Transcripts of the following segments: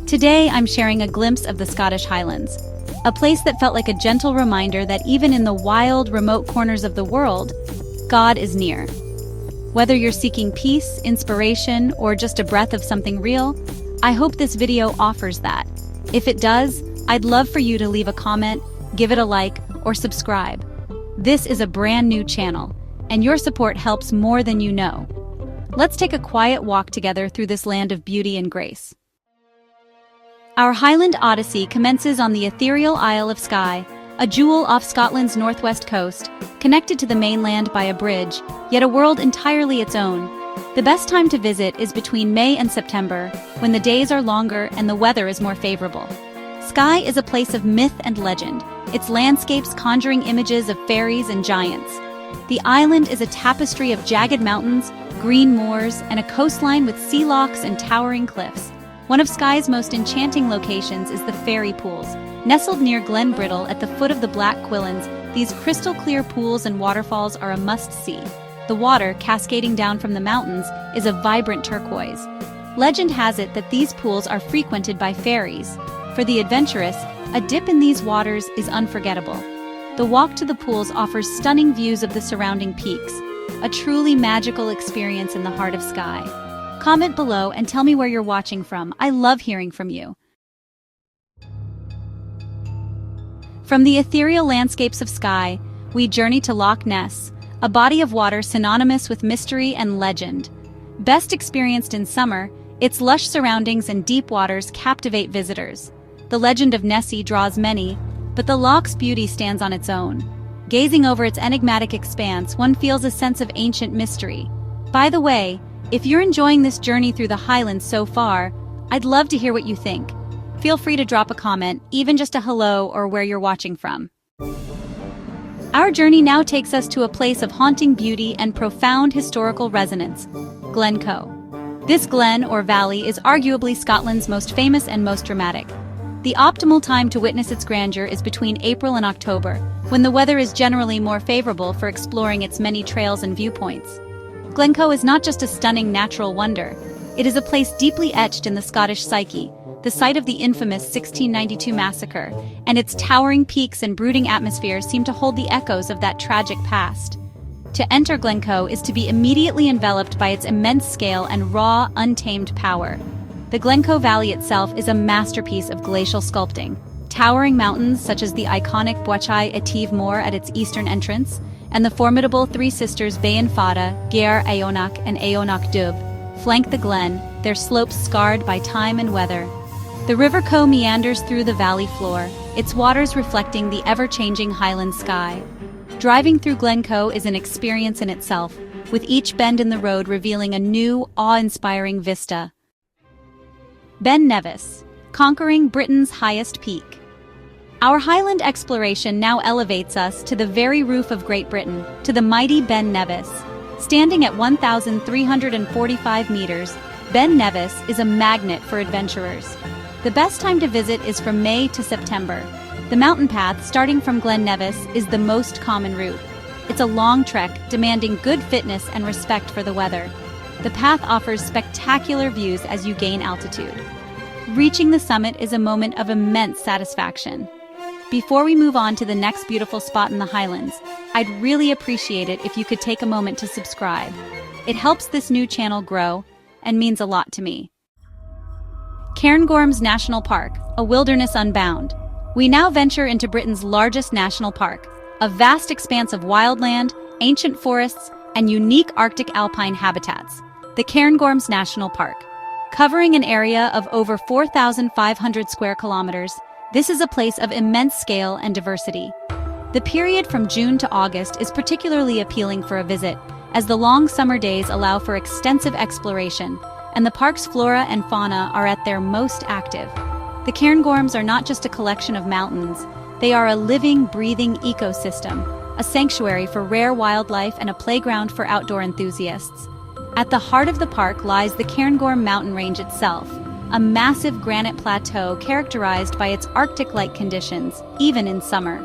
Today, I'm sharing a glimpse of the Scottish Highlands, a place that felt like a gentle reminder that even in the wild, remote corners of the world, God is near. Whether you're seeking peace, inspiration, or just a breath of something real, I hope this video offers that. If it does, I'd love for you to leave a comment, give it a like, or subscribe. This is a brand new channel, and your support helps more than you know. Let's take a quiet walk together through this land of beauty and grace. Our Highland Odyssey commences on the ethereal Isle of Skye, a jewel off Scotland's northwest coast, connected to the mainland by a bridge, yet a world entirely its own. The best time to visit is between May and September, when the days are longer and the weather is more favorable. Skye is a place of myth and legend, its landscapes conjuring images of fairies and giants. The island is a tapestry of jagged mountains, green moors, and a coastline with sea lochs and towering cliffs. One of Skye's most enchanting locations is the fairy pools. Nestled near Glen Brittle at the foot of the Black Quillins, these crystal-clear pools and waterfalls are a must-see. The water, cascading down from the mountains, is a vibrant turquoise. Legend has it that these pools are frequented by fairies. For the adventurous, a dip in these waters is unforgettable. The walk to the pools offers stunning views of the surrounding peaks, a truly magical experience in the heart of Skye. Comment below and tell me where you're watching from. I love hearing from you. From the ethereal landscapes of Skye, we journey to Loch Ness, a body of water synonymous with mystery and legend. Best experienced in summer, its lush surroundings and deep waters captivate visitors. The legend of Nessie draws many, but the loch's beauty stands on its own. Gazing over its enigmatic expanse, one feels a sense of ancient mystery. By the way, if you're enjoying this journey through the Highlands so far, I'd love to hear what you think. Feel free to drop a comment, even just a hello or where you're watching from. Our journey now takes us to a place of haunting beauty and profound historical resonance, Glencoe. This glen, or valley, is arguably Scotland's most famous and most dramatic. The optimal time to witness its grandeur is between April and October, when the weather is generally more favorable for exploring its many trails and viewpoints. Glencoe is not just a stunning natural wonder, it is a place deeply etched in the Scottish psyche, the site of the infamous 1692 massacre, and its towering peaks and brooding atmosphere seem to hold the echoes of that tragic past. To enter Glencoe is to be immediately enveloped by its immense scale and raw, untamed power. The Glencoe Valley itself is a masterpiece of glacial sculpting. Towering mountains such as the iconic Buachai Etive Moor at its eastern entrance, and the formidable Three Sisters Bayan Fada, Gair Aonach, and Aonach Dubh flank the glen, their slopes scarred by time and weather. The River Coe meanders through the valley floor, its waters reflecting the ever-changing Highland sky. Driving through Glencoe is an experience in itself, with each bend in the road revealing a new, awe-inspiring vista. Ben Nevis, conquering Britain's highest peak. Our Highland exploration now elevates us to the very roof of Great Britain, to the mighty Ben Nevis. Standing at 1,345 meters, Ben Nevis is a magnet for adventurers. The best time to visit is from May to September. The mountain path starting from Glen Nevis is the most common route. It's a long trek, demanding good fitness and respect for the weather. The path offers spectacular views as you gain altitude. Reaching the summit is a moment of immense satisfaction. Before we move on to the next beautiful spot in the Highlands, I'd really appreciate it if you could take a moment to subscribe. It helps this new channel grow and means a lot to me. Cairngorms National Park, a wilderness unbound. We now venture into Britain's largest national park, a vast expanse of wildland, ancient forests, and unique Arctic alpine habitats, the Cairngorms National Park. Covering an area of over 4,500 square kilometers, this is a place of immense scale and diversity. The period from June to August is particularly appealing for a visit, as the long summer days allow for extensive exploration, and the park's flora and fauna are at their most active. The Cairngorms are not just a collection of mountains, they are a living, breathing ecosystem, a sanctuary for rare wildlife and a playground for outdoor enthusiasts. At the heart of the park lies the Cairngorm mountain range itself, a massive granite plateau characterized by its Arctic-like conditions, even in summer.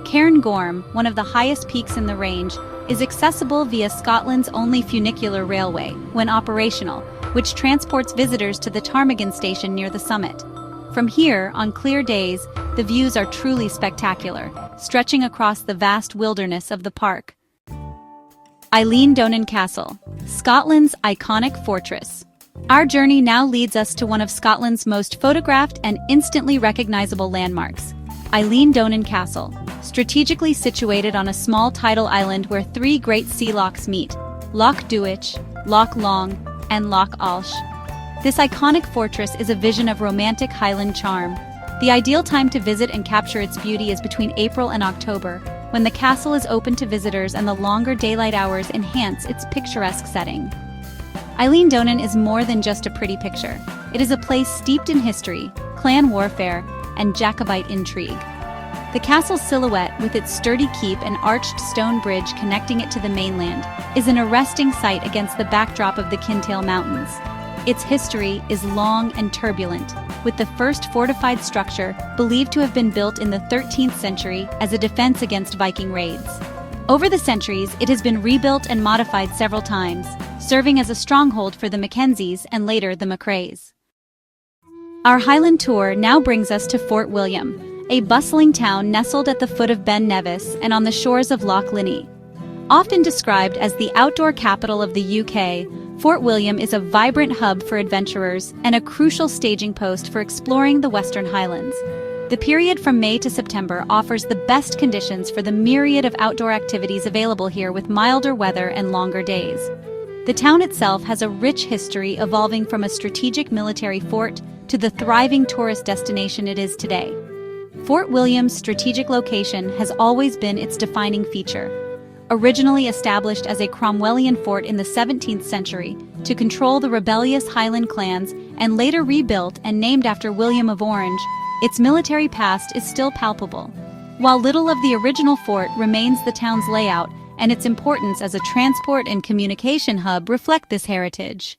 Cairngorm, one of the highest peaks in the range, is accessible via Scotland's only funicular railway, when operational, which transports visitors to the ptarmigan station near the summit. From here, on clear days, the views are truly spectacular, stretching across the vast wilderness of the park. Eilean Castle, Scotland's iconic fortress. Our journey now leads us to one of Scotland's most photographed and instantly recognizable landmarks, Eilean Castle, strategically situated on a small tidal island where three great sea lochs meet, Loch Duich, Loch Long, and Loch Alsh. This iconic fortress is a vision of romantic Highland charm. The ideal time to visit and capture its beauty is between April and October, when the castle is open to visitors and the longer daylight hours enhance its picturesque setting. Eilean is more than just a pretty picture. It is a place steeped in history, clan warfare, and Jacobite intrigue. The castle's silhouette, with its sturdy keep and arched stone bridge connecting it to the mainland, is an arresting sight against the backdrop of the Kintail Mountains. Its history is long and turbulent, with the first fortified structure believed to have been built in the 13th century as a defense against Viking raids. Over the centuries, it has been rebuilt and modified several times, serving as a stronghold for the Mackenzies and later the Macraes. Our Highland tour now brings us to Fort William, a bustling town nestled at the foot of Ben Nevis and on the shores of Loch Linnhe. Often described as the outdoor capital of the UK, Fort William is a vibrant hub for adventurers and a crucial staging post for exploring the Western Highlands. The period from May to September offers the best conditions for the myriad of outdoor activities available here, with milder weather and longer days. The town itself has a rich history, evolving from a strategic military fort to the thriving tourist destination it is today. Fort William's strategic location has always been its defining feature. Originally established as a Cromwellian fort in the 17th century to control the rebellious Highland clans and later rebuilt and named after William of Orange, its military past is still palpable. While little of the original fort remains, the town's layout and its importance as a transport and communication hub reflect this heritage.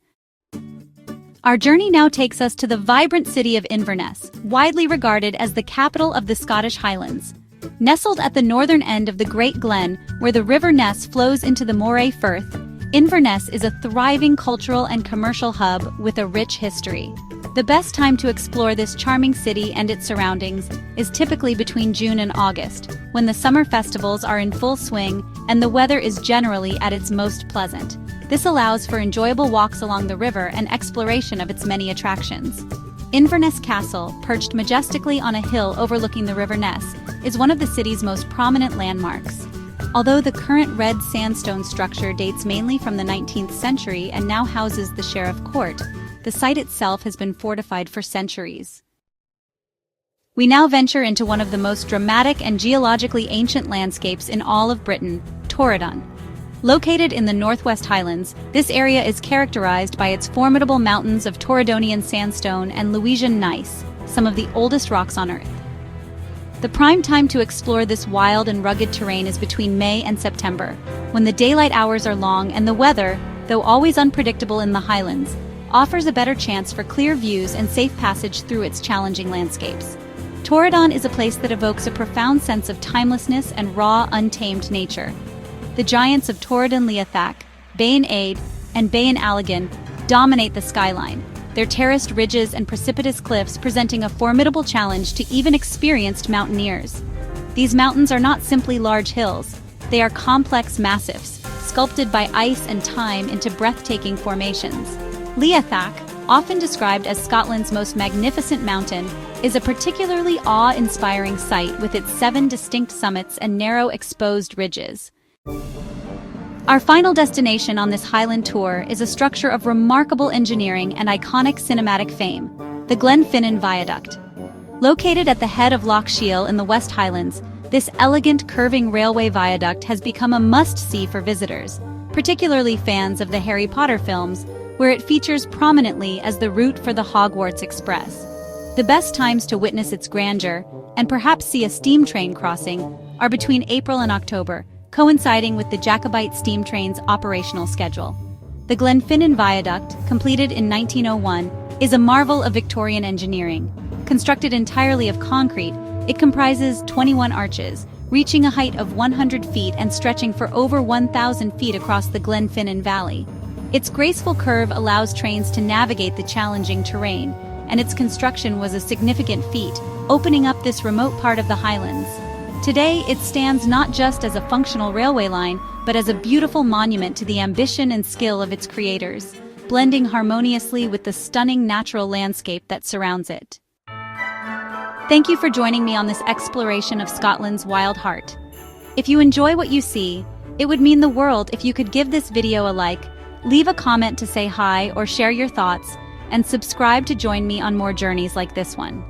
Our journey now takes us to the vibrant city of Inverness, widely regarded as the capital of the Scottish Highlands. Nestled at the northern end of the Great Glen, where the River Ness flows into the Moray Firth, Inverness is a thriving cultural and commercial hub with a rich history. The best time to explore this charming city and its surroundings is typically between June and August, when the summer festivals are in full swing and the weather is generally at its most pleasant. This allows for enjoyable walks along the river and exploration of its many attractions. Inverness Castle, perched majestically on a hill overlooking the River Ness, is one of the city's most prominent landmarks. Although the current red sandstone structure dates mainly from the 19th century and now houses the Sheriff Court, the site itself has been fortified for centuries. We now venture into one of the most dramatic and geologically ancient landscapes in all of Britain, Torridon. Located in the Northwest Highlands, this area is characterized by its formidable mountains of Torridonian sandstone and Louisian gneiss, some of the oldest rocks on Earth. The prime time to explore this wild and rugged terrain is between May and September, when the daylight hours are long and the weather, though always unpredictable in the Highlands, offers a better chance for clear views and safe passage through its challenging landscapes. Torridon is a place that evokes a profound sense of timelessness and raw, untamed nature. The giants of Torridon Liathach, Bain Aid, and Bain Alligan dominate the skyline, their terraced ridges and precipitous cliffs presenting a formidable challenge to even experienced mountaineers. These mountains are not simply large hills, they are complex massifs, sculpted by ice and time into breathtaking formations. Liathach, often described as Scotland's most magnificent mountain, is a particularly awe-inspiring sight with its 7 distinct summits and narrow exposed ridges. Our final destination on this Highland tour is a structure of remarkable engineering and iconic cinematic fame, the Glenfinnan Viaduct. Located at the head of Loch Shiel in the West Highlands, this elegant curving railway viaduct has become a must-see for visitors, particularly fans of the Harry Potter films, where it features prominently as the route for the Hogwarts Express. The best times to witness its grandeur, and perhaps see a steam train crossing, are between April and October, coinciding with the Jacobite steam train's operational schedule. The Glenfinnan Viaduct, completed in 1901, is a marvel of Victorian engineering. Constructed entirely of concrete, it comprises 21 arches, reaching a height of 100 feet and stretching for over 1,000 feet across the Glenfinnan Valley. Its graceful curve allows trains to navigate the challenging terrain, and its construction was a significant feat, opening up this remote part of the Highlands. Today, it stands not just as a functional railway line, but as a beautiful monument to the ambition and skill of its creators, blending harmoniously with the stunning natural landscape that surrounds it. Thank you for joining me on this exploration of Scotland's wild heart. If you enjoy what you see, it would mean the world if you could give this video a like, leave a comment to say hi or share your thoughts, and subscribe to join me on more journeys like this one.